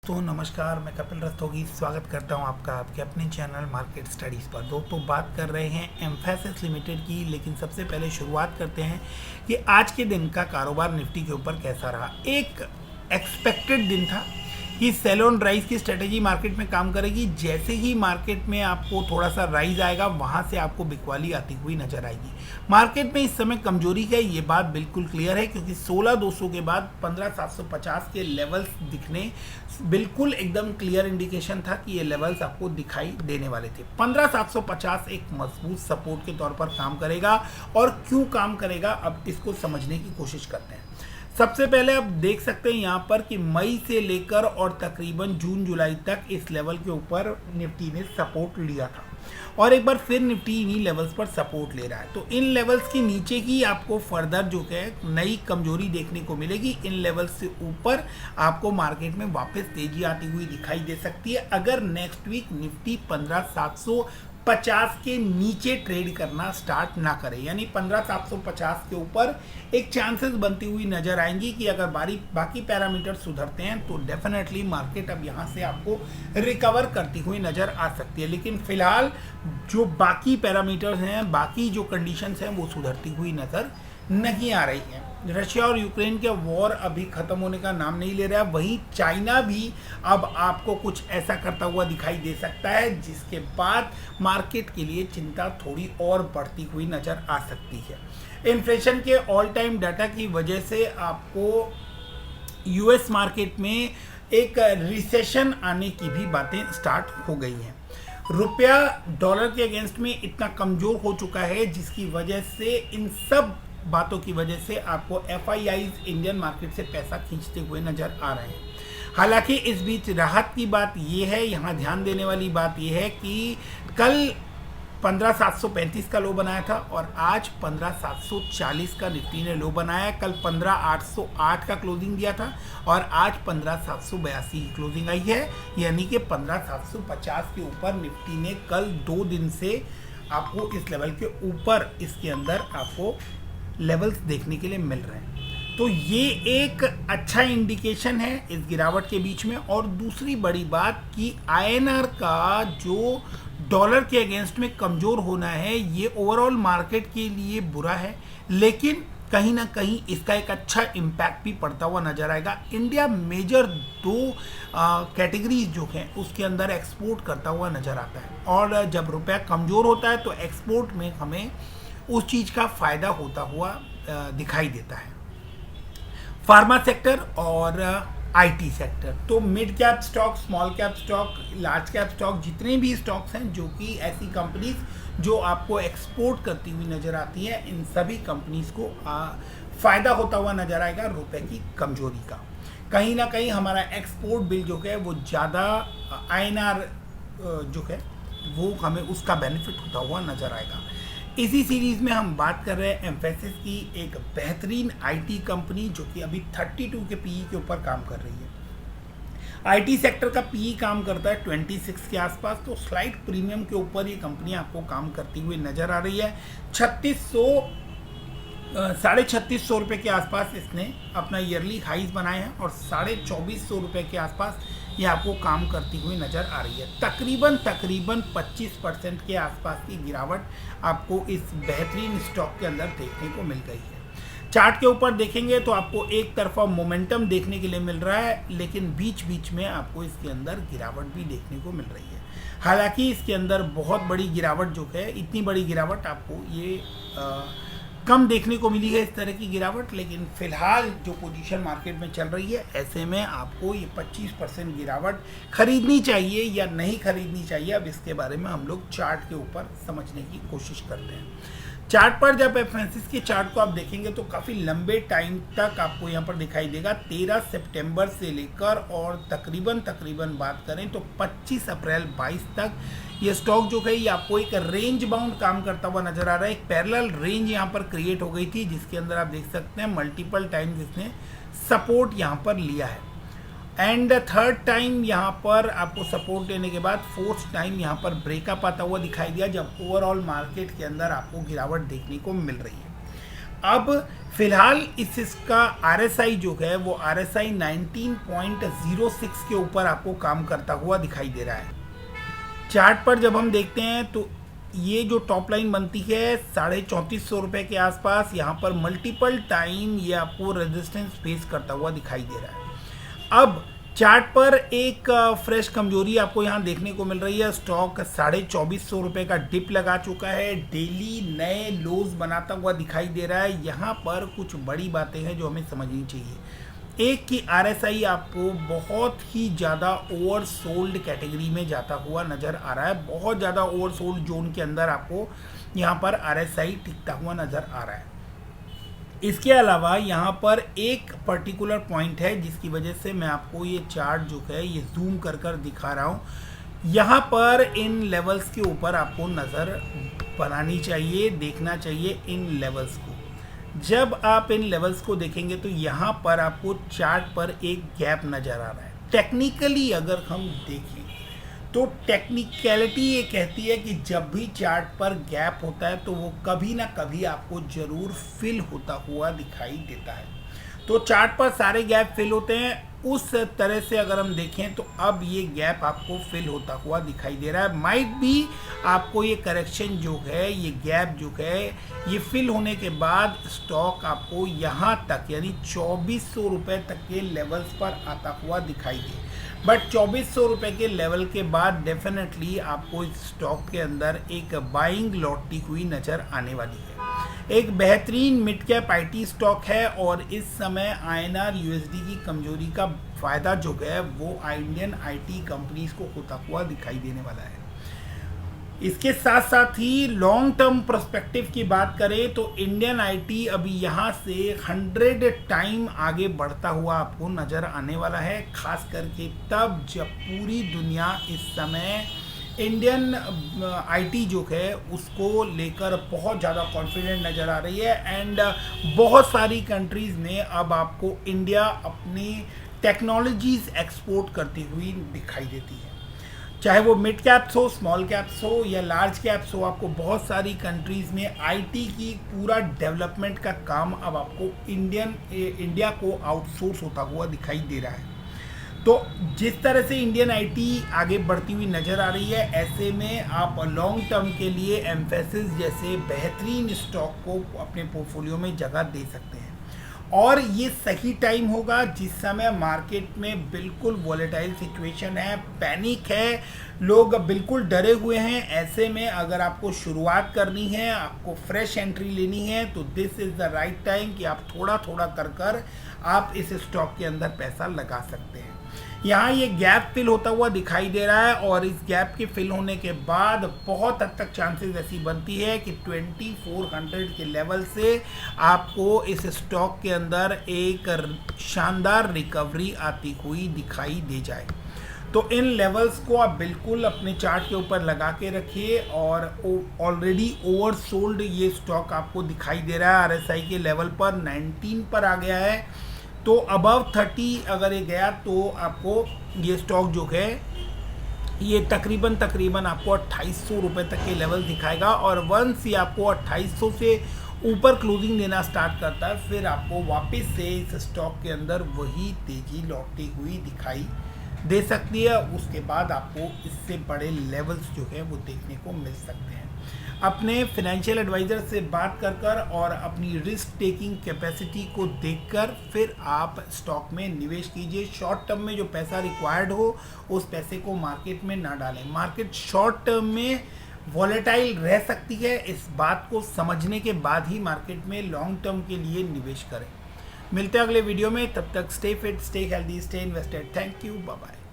तो नमस्कार, मैं कपिल रस्तोगी स्वागत करता हूं आपका आपके अपने चैनल मार्केट स्टडीज़ पर। दोस्तों, बात कर रहे हैं एम्फैसिस लिमिटेड की, लेकिन सबसे पहले शुरुआत करते हैं कि आज के दिन का कारोबार निफ्टी के ऊपर कैसा रहा। एक एक्सपेक्टेड दिन था कि सेल ऑन राइज की स्ट्रेटेजी मार्केट में काम करेगी। जैसे ही मार्केट में आपको थोड़ा सा राइज आएगा, वहाँ से आपको बिकवाली आती हुई नजर आएगी। मार्केट में इस समय कमजोरी है, ये बात बिल्कुल क्लियर है, क्योंकि 16,200 के बाद 15,750 के लेवल्स दिखने बिल्कुल एकदम क्लियर इंडिकेशन था कि ये लेवल्स आपको दिखाई देने वाले थे। 15,750 एक मजबूत सपोर्ट के तौर पर काम करेगा। और क्यों काम करेगा, अब इसको समझने की कोशिश करते हैं। सबसे पहले आप देख सकते हैं यहाँ पर कि मई से लेकर और तकरीबन जून जुलाई तक इस लेवल के ऊपर निफ्टी ने सपोर्ट लिया था, और एक बार फिर निफ्टी इन्हीं लेवल्स पर सपोर्ट ले रहा है। तो इन लेवल्स के नीचे ही आपको फर्दर जो है नई कमजोरी देखने को मिलेगी। इन लेवल्स से ऊपर आपको मार्केट में वापस तेजी आती हुई दिखाई दे सकती है, अगर नेक्स्ट वीक निफ्टी 15,750 के नीचे ट्रेड करना स्टार्ट ना करे। यानी 15,750 के ऊपर एक चांसेस बनती हुई नजर आएंगी कि अगर बाकी पैरामीटर सुधरते हैं तो डेफिनेटली मार्केट अब यहाँ से आपको रिकवर करती हुई नजर आ सकती है। लेकिन फिलहाल जो बाकी पैरामीटर्स हैं, बाकी जो कंडीशंस हैं, वो सुधरती हुई नजर नहीं आ रही है। रशिया और यूक्रेन के वॉर अभी खत्म होने का नाम नहीं ले रहा है। वहीं चाइना भी अब आपको कुछ ऐसा करता हुआ दिखाई दे सकता है, जिसके बाद मार्केट के लिए चिंता थोड़ी और बढ़ती हुई नजर आ सकती है। इन्फ्लेशन के ऑल टाइम डाटा की वजह से आपको यूएस मार्केट में एक रिसेशन आने की भी बातें स्टार्ट हो गई हैं। रुपया डॉलर के अगेंस्ट में इतना कमजोर हो चुका है, जिसकी वजह से इन सब बातों की वजह से आपको एफआईआईज इंडियन मार्केट से पैसा खींचते हुए नजर आ रहे हैं। हालांकि इस बीच राहत की बात यह है, यहाँ ध्यान देने वाली बात यह है कि कल 15,735 का लो बनाया था और आज 15,740 का निफ्टी ने लो बनाया। कल 15,808 का क्लोजिंग दिया था और आज 15,782 की क्लोजिंग आई है। यानी कि 15,750 के ऊपर निफ्टी ने कल 2 दिन से आपको इस लेवल के ऊपर इसके अंदर आपको लेवल्स देखने के लिए मिल रहे हैं। तो ये एक अच्छा इंडिकेशन है इस गिरावट के बीच में। और दूसरी बड़ी बात कि आईएनआर का जो डॉलर के अगेंस्ट में कमज़ोर होना है, ये ओवरऑल मार्केट के लिए बुरा है, लेकिन कहीं ना कहीं इसका एक अच्छा इम्पैक्ट भी पड़ता हुआ नजर आएगा। इंडिया मेजर 2 कैटेगरीज जो हैं उसके अंदर एक्सपोर्ट करता हुआ नजर आता है, और जब रुपया कमज़ोर होता है तो एक्सपोर्ट में हमें उस चीज़ का फ़ायदा होता हुआ दिखाई देता है। फार्मा सेक्टर और आईटी सेक्टर, तो mid cap stock, small cap stock, large cap stock, जितने भी स्टॉक्स हैं जो कि ऐसी कंपनीज जो आपको एक्सपोर्ट करती हुई नज़र आती हैं, इन सभी कंपनीज को फ़ायदा होता हुआ नज़र आएगा रुपए की कमजोरी का। कहीं ना कहीं हमारा एक्सपोर्ट बिल जो है वो ज़्यादा आईएनआर जो है वो हमें उसका बेनिफिट होता हुआ नज़र आएगा। इसी सीरीज में हम बात कर रहे हैं एम्फैसिस की, एक बेहतरीन आईटी कंपनी जो कि अभी 32 के पीई के ऊपर काम कर रही है। आईटी सेक्टर का पीई काम करता है 26 के आसपास, तो स्लाइड प्रीमियम के ऊपर ये कंपनी आपको काम करती हुई नजर आ रही है। 3,650 रुपये के आसपास इसने अपना ईयरली हाइज बनाए हैं और 2,450 रुपये के आसपास ये आपको काम करती हुई नज़र आ रही है। तकरीबन 25% के आसपास की गिरावट आपको इस बेहतरीन स्टॉक के अंदर देखने को मिल गई है। चार्ट के ऊपर देखेंगे तो आपको एक तरफा मोमेंटम देखने के लिए मिल रहा है, लेकिन बीच बीच में आपको इसके अंदर गिरावट भी देखने को मिल रही है। हालांकि इसके अंदर बहुत बड़ी गिरावट जो है, इतनी बड़ी गिरावट आपको ये कम देखने को मिली है इस तरह की गिरावट, लेकिन फिलहाल जो पोजीशन मार्केट में चल रही है, ऐसे में आपको ये 25% गिरावट खरीदनी चाहिए या नहीं खरीदनी चाहिए, अब इसके बारे में हम लोग चार्ट के ऊपर समझने की कोशिश करते हैं। चार्ट पर जब एम्फैसिस के चार्ट को आप देखेंगे तो काफ़ी लंबे टाइम तक आपको यहाँ पर दिखाई देगा। 13 सितंबर से लेकर और तकरीबन बात करें तो 25 अप्रैल 22 तक ये स्टॉक जो है ये आपको एक रेंज बाउंड काम करता हुआ नजर आ रहा है। एक पैरेलल रेंज यहाँ पर क्रिएट हो गई थी, जिसके अंदर आप देख सकते हैं मल्टीपल टाइम्स इसने सपोर्ट यहाँ पर लिया है, एंड थर्ड टाइम यहाँ पर आपको सपोर्ट देने के बाद फोर्थ टाइम यहाँ पर ब्रेकअप आता हुआ दिखाई दिया, जब ओवरऑल मार्केट के अंदर आपको गिरावट देखने को मिल रही है। अब फिलहाल इसका RSI जो है वो RSI 19.06 के ऊपर आपको काम करता हुआ दिखाई दे रहा है। चार्ट पर जब हम देखते हैं तो ये जो टॉप लाइन बनती है 3450 रुपये के आसपास, यहाँ पर मल्टीपल टाइम ये आपको रेजिस्टेंस फेस करता हुआ दिखाई दे रहा है। अब चार्ट पर एक फ्रेश कमजोरी आपको यहाँ देखने को मिल रही है। स्टॉक 2450 रुपये का डिप लगा चुका है, डेली नए लोज बनाता हुआ दिखाई दे रहा है। यहाँ पर कुछ बड़ी बातें हैं जो हमें समझनी चाहिए। एक की RSI आपको बहुत ही ज़्यादा ओवरसोल्ड कैटेगरी में जाता हुआ नज़र आ रहा है, बहुत ज़्यादा ओवरसोल्ड जोन के अंदर आपको यहाँ पर RSI टिकता हुआ नज़र आ रहा है। इसके अलावा यहाँ पर एक पर्टिकुलर पॉइंट है जिसकी वजह से मैं आपको ये चार्ट जो है ये जूम कर कर दिखा रहा हूँ। यहाँ पर इन लेवल्स के ऊपर आपको नज़र बनानी चाहिए, देखना चाहिए इन लेवल्स को। जब आप इन लेवल्स को देखेंगे तो यहाँ पर आपको चार्ट पर एक गैप नज़र आ रहा है। टेक्निकली अगर हम देखें तो टेक्निकलिटी ये कहती है कि जब भी चार्ट पर गैप होता है तो वो कभी ना कभी आपको ज़रूर फिल होता हुआ दिखाई देता है। तो चार्ट पर सारे गैप फिल होते हैं, उस तरह से अगर हम देखें तो अब ये गैप आपको फिल होता हुआ दिखाई दे रहा है। माइट भी आपको ये करेक्शन जो है, ये गैप जो है, ये फिल होने के बाद स्टॉक आपको यहाँ तक यानी 2400 रुपये तक के लेवल्स पर आता हुआ दिखाई दे। बट 2400 रुपये के लेवल के बाद डेफिनेटली आपको इस स्टॉक के अंदर एक बाइंग लौटती हुई नज़र आने वाली है। एक बेहतरीन मिड कैप IT स्टॉक है और इस समय INR USD की कमजोरी का फ़ायदा जो है वो इंडियन IT कंपनीज को होता हुआ दिखाई देने वाला है। इसके साथ साथ ही लॉन्ग टर्म पर्सपेक्टिव की बात करें तो इंडियन IT अभी यहाँ से 100 टाइम आगे बढ़ता हुआ आपको नज़र आने वाला है, खास करके तब जब पूरी दुनिया इस समय इंडियन IT जो है उसको लेकर बहुत ज़्यादा कॉन्फिडेंट नज़र आ रही है। एंड बहुत सारी कंट्रीज़ में अब आपको इंडिया अपनी टेक्नोलॉजीज़ एक्सपोर्ट करती हुई दिखाई देती है, चाहे वो मिड कैप्स हो, स्मॉल कैप्स हो या लार्ज कैप्स हो। आपको बहुत सारी कंट्रीज़ में IT की पूरा डेवलपमेंट का काम अब आपको इंडिया को आउटसोर्स होता हुआ दिखाई दे रहा है। तो जिस तरह से इंडियन IT आगे बढ़ती हुई नज़र आ रही है, ऐसे में आप लॉन्ग टर्म के लिए एम्फेसिस जैसे बेहतरीन स्टॉक को अपने पोर्टफोलियो में जगह दे सकते हैं। और ये सही टाइम होगा जिस समय मार्केट में बिल्कुल वॉलेटाइल सिचुएशन है, पैनिक है, लोग बिल्कुल डरे हुए हैं। ऐसे में अगर आपको शुरुआत करनी है, आपको फ्रेश एंट्री लेनी है तो this is the right time कि आप थोड़ा थोड़ा कर आप इस स्टॉक के अंदर पैसा लगा सकते हैं। यहाँ ये गैप फिल होता हुआ दिखाई दे रहा है और इस गैप के फिल होने के बाद बहुत हद तक चांसेस ऐसी बनती है कि 2400 के लेवल से आपको इस स्टॉक के अंदर एक शानदार रिकवरी आती हुई दिखाई दे जाए। तो इन लेवल्स को आप बिल्कुल अपने चार्ट के ऊपर लगा के रखिए। और ऑलरेडी ओवरसोल्ड ये स्टॉक आपको दिखाई दे रहा है, RSI के लेवल पर 19 पर आ गया है। तो अबव 30 अगर ये गया तो आपको ये स्टॉक जो है ये तकरीबन आपको 2800 रुपये तक के लेवल दिखाएगा। और वंस ये आपको 2800 से ऊपर क्लोजिंग देना स्टार्ट करता है फिर आपको वापस से इस स्टॉक के अंदर वही तेज़ी लौटती हुई दिखाई दे सकती है। उसके बाद आपको इससे बड़े लेवल्स जो है वो देखने को मिल सकते हैं। अपने फाइनेंशियल एडवाइज़र से बात कर और अपनी रिस्क टेकिंग कैपेसिटी को देखकर फिर आप स्टॉक में निवेश कीजिए। शॉर्ट टर्म में जो पैसा रिक्वायर्ड हो उस पैसे को मार्केट में ना डालें। मार्केट शॉर्ट टर्म में वॉलेटाइल रह सकती है, इस बात को समझने के बाद ही मार्केट में लॉन्ग टर्म के लिए निवेश करें। मिलते हैं अगले वीडियो में, तब तक stay fit, stay healthy, stay invested. Thank you, bye bye.